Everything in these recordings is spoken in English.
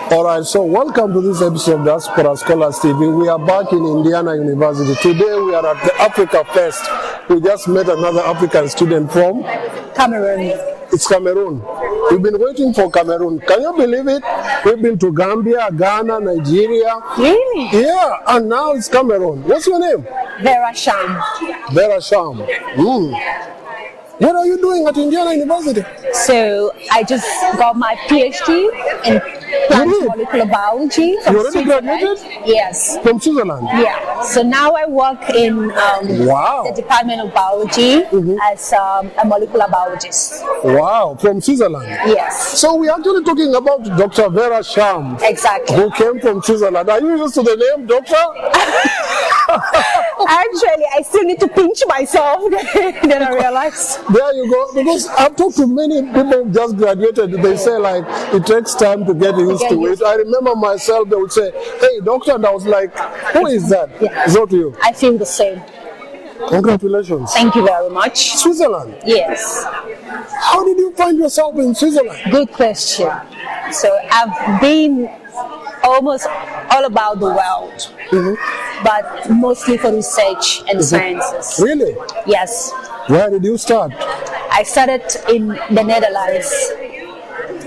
All right, so welcome to this episode of DiasporaScholarsTV. We are back in Indiana University. Today we are at the Africa Fest. We just met another African student from Cameroon. It's Cameroon. We've been waiting for Cameroon. Can you believe it? We've been to Gambia, Ghana, Nigeria. Really? Yeah, and now it's Cameroon. What's your name? Vera Sham. Vera Sham. What are you doing at Indiana University? So I just got my PhD in plant molecular biology. You already graduated? Yes. From Switzerland? Yeah. So now I work in the Department of Biology as a molecular biologist. Wow, from Switzerland? Yes. So we're actually talking about Dr. Vera Sham. Exactly. Who came from Switzerland. Are you used to the name, doctor? Actually, I still need to pinch myself. Then I realized. There you go. Because I've talked to many people who just graduated. They say like it takes time to get used to it. I remember myself, they would say, "Hey, doctor," and I was like, "Who is that?" Yeah. It's not you. I feel the same. Congratulations. Thank you very much. Switzerland? Yes. How did you find yourself in Switzerland? Good question. So I've been almost all about the world, but mostly for research and sciences. Really? Yes. Where did you start? I started in the Netherlands,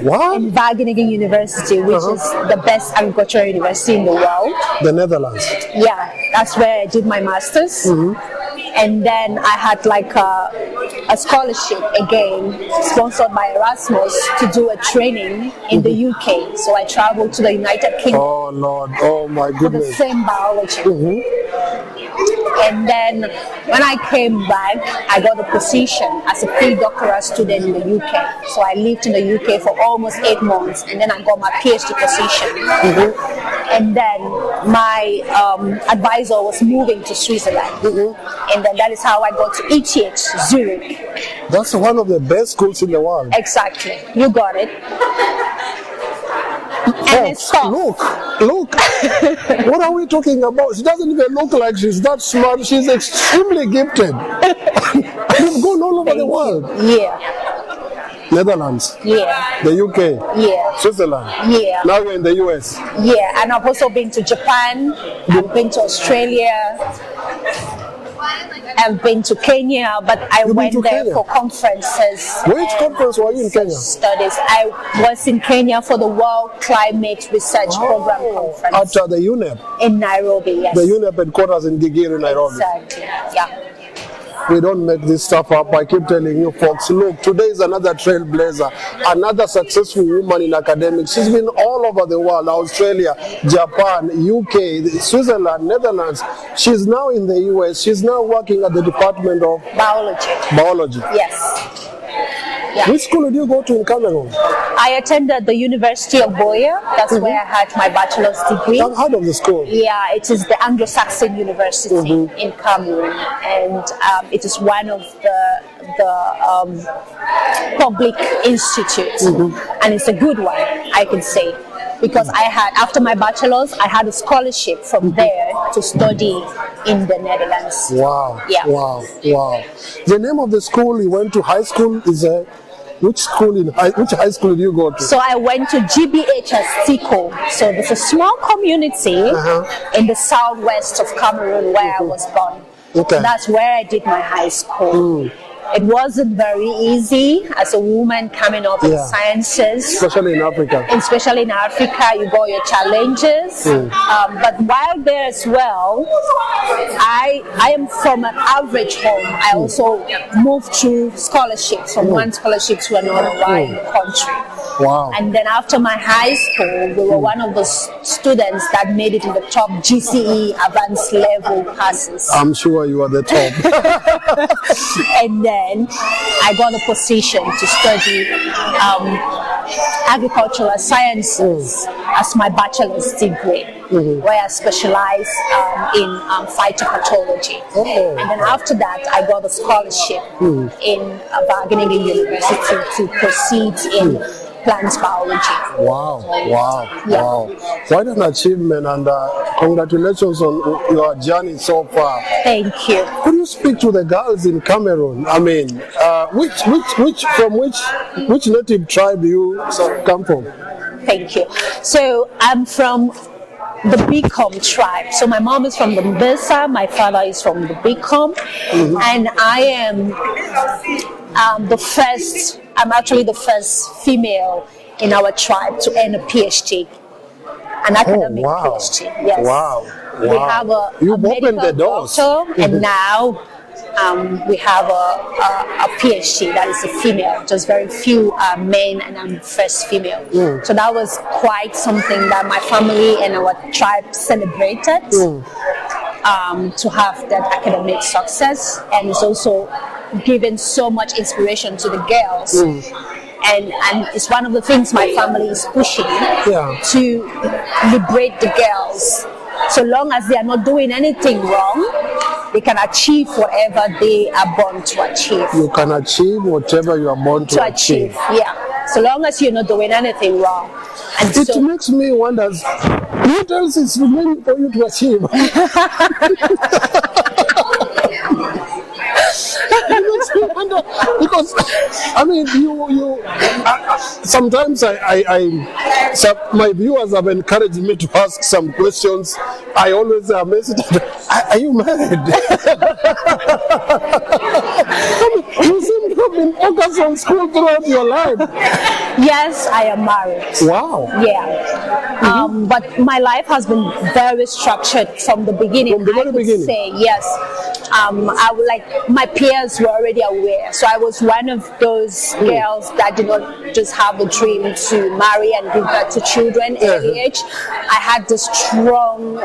What? in Wageningen University, which is the best agricultural university in the world. The Netherlands. Yeah, that's where I did my master's. And then I had like a scholarship again, sponsored by Erasmus, to do a training in the UK. So I traveled to the United Kingdom. Oh Lord, oh my For the goodness. same biology. And then when I came back, I got a position as a pre-doctoral student in the UK. So I lived in the UK for almost 8 months, and then I got my PhD position. And then my advisor was moving to Switzerland. And then that is how I got to ETH, Zurich. That's one of the best schools in the world. Exactly. You got it. And it's tough. Look. What are we talking about? She doesn't even look like she's that smart. She's extremely gifted. We've gone all over the world. Yeah. Netherlands. Yeah. The UK. Yeah. Switzerland. Yeah. Now you're in the US. Yeah, and I've also been to Japan, I've been to Australia, I've been to Kenya, but I went there Kenya? for conferences. Which conference were you in Kenya? Studies. I was in Kenya for the World Climate Research Program Conference. At the UNEP. In Nairobi, yes. The UNEP headquarters in Gigiri, Nairobi. Exactly, yeah. We don't make this stuff up. I keep telling you folks, look, today is another trailblazer, another successful woman in academics. She's been all over the world, Australia, Japan, UK, Switzerland, Netherlands. She's now in the US. She's now working at the Department of Biology. Yes. Yeah. Which school did you go to in Cameroon? I attended the University of Buea. That's where I had my bachelor's degree. I've heard of the school. Yeah, it is the Anglo-Saxon University in Cameroon, and it is one of the public institutes, and it's a good one, I can say, because I had, after my bachelor's, I had a scholarship from there to study in the Netherlands. Wow. Yeah. Wow. The name of the school you went to high school is which high school did you go to? So I went to GBHS Tico. So there's a small community in the southwest of Cameroon where I was born. Okay. So that's where I did my high school. It wasn't very easy as a woman coming up in sciences. Especially in Africa. Especially in Africa, you got your challenges. But while there as well, I am from an average home. I also moved through scholarships from one scholarship to another around the country. Wow. And then after my high school, we were one of the students that made it in the top GCE advanced level passes. I'm sure you are the top. And then I got a position to study agricultural sciences as my bachelor's degree, where I specialize in phytopathology. And then after that, I got a scholarship in Wageningen University to proceed in plant biology. Wow. Quite an achievement, and congratulations on your journey so far. Thank you. Could you speak to the girls in Cameroon? I mean, which native tribe do you come from? Thank you. So I'm from the Bicom tribe. So my mom is from the Mbesa, my father is from the Bicom, and I am I'm actually the first female in our tribe to earn a PhD, an academic PhD. Yes. Wow. We have a medical doctor, and now we have a PhD that is a female. Just very few men, and I'm the first female. So that was quite something that my family and our tribe celebrated, to have that academic success, and it's also given so much inspiration to the girls. And it's one of the things my family is pushing, to liberate the girls. So long as they are not doing anything wrong, they can achieve whatever they are born to achieve. You can achieve whatever you are born to achieve. Yeah. So long as you're not doing anything wrong. And it makes me wonder, what else is remaining for you to achieve? Because I mean, sometimes my viewers have encouraged me to ask some questions. I always am amazed. Are you married? You seem to have been focused on school throughout your life. Yes, I am married. Wow. Yeah. But my life has been very structured from the beginning. From the very beginning. Say yes. I would my peers were already aware. So I was one of those girls that did not just have a dream to marry and give birth to children at early age. I had this strong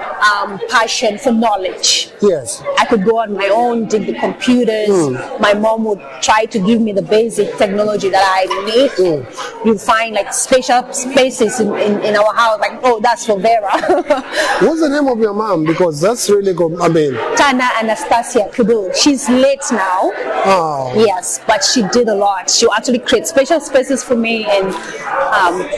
passion for knowledge. Yes. I could go on my own, dig the computers. My mom would try to give me the basic technology that I need. You'll find special spaces in our house, oh, that's for Vera. What's the name of your mom? Because that's really good. I mean, Tana Anastasia Kubu. She's late now. Oh. Yes, but she did a lot. She actually created special spaces for me, and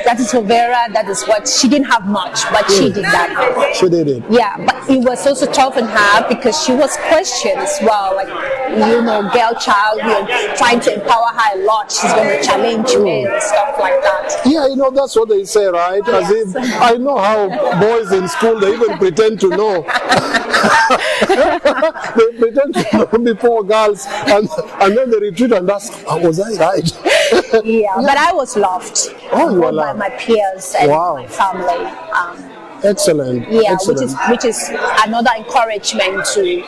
that is for Vera. That is what she didn't have much, but she did that. She did it. Yeah, but it was also tough on her because she was questioned as well. Girl child, you're trying to empower her a lot. She's going to challenge you and stuff like that. Yeah, that's what they say, right? As if I know how boys in school, they even pretend to know. They pretend to know before girls, and then they retreat and ask, was I right? Yeah, but I was loved. Oh, you were by loved. my peers and my family. Excellent. Yeah, Excellent. which is another encouragement to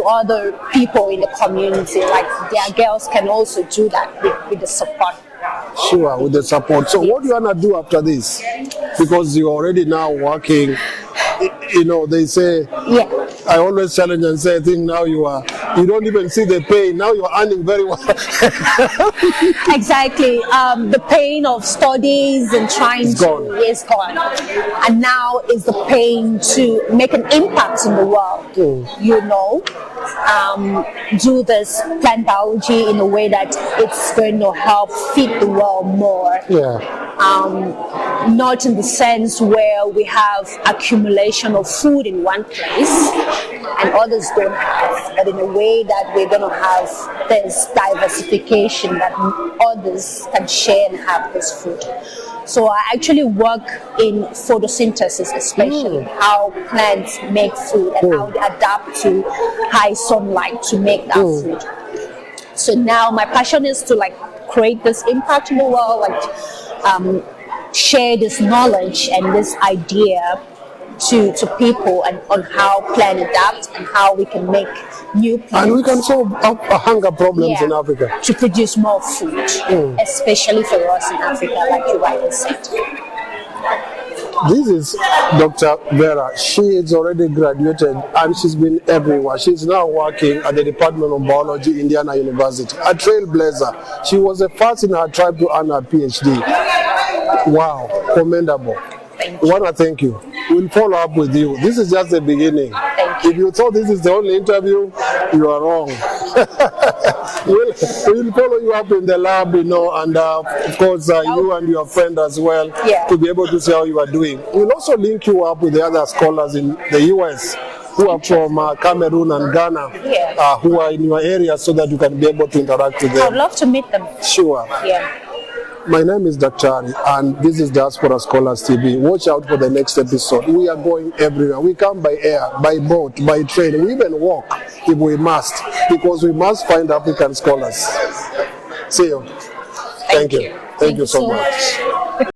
other people in the community. Their girls can also do that with the support. Sure, with the support. So what do you want to do after this? Because you're already now working, they say, I always challenge and say, I think now you don't even see the pain. Now you're earning very well. Exactly. The pain of studies and trying is gone. And now is the pain to make an impact in the world. Do this plant biology in a way that it's going to help feed the world more. Not in the sense where we have accumulation of food in one place and others don't have, but in a way that we're going to have this diversification that others can share and have this food. So I actually work in photosynthesis, especially how plants make food and how they adapt to high sunlight to make that food. So now my passion is to create this impact in the world, share this knowledge and this idea to people and on how plants adapt and how we can make new plants. And we can solve hunger problems in Africa. To produce more food, especially for us in Africa, like you rightly said. This is Dr. Vera. She is already graduated and she's been everywhere. She's now working at the Department of Biology, Indiana University. A trailblazer. She was the first in her tribe to earn her PhD. Wow, commendable. Thank you. I want to thank you. We'll follow up with you. This is just the beginning. Thank you. If you thought this is the only interview, you are wrong. we'll follow you up in the lab, and of course you and your friend as well, to be able to see how you are doing. We'll also link you up with the other scholars in the US who are from Cameroon and Ghana, who are in your area, so that you can be able to interact with them. I'd love to meet them. Sure. Yeah. My name is Dr. and this is Diaspora Scholars TV. Watch out for the next episode. We are going everywhere. We come by air, by boat, by train. We even walk if we must, because we must find African scholars. See you. Thank you. Thank you so much.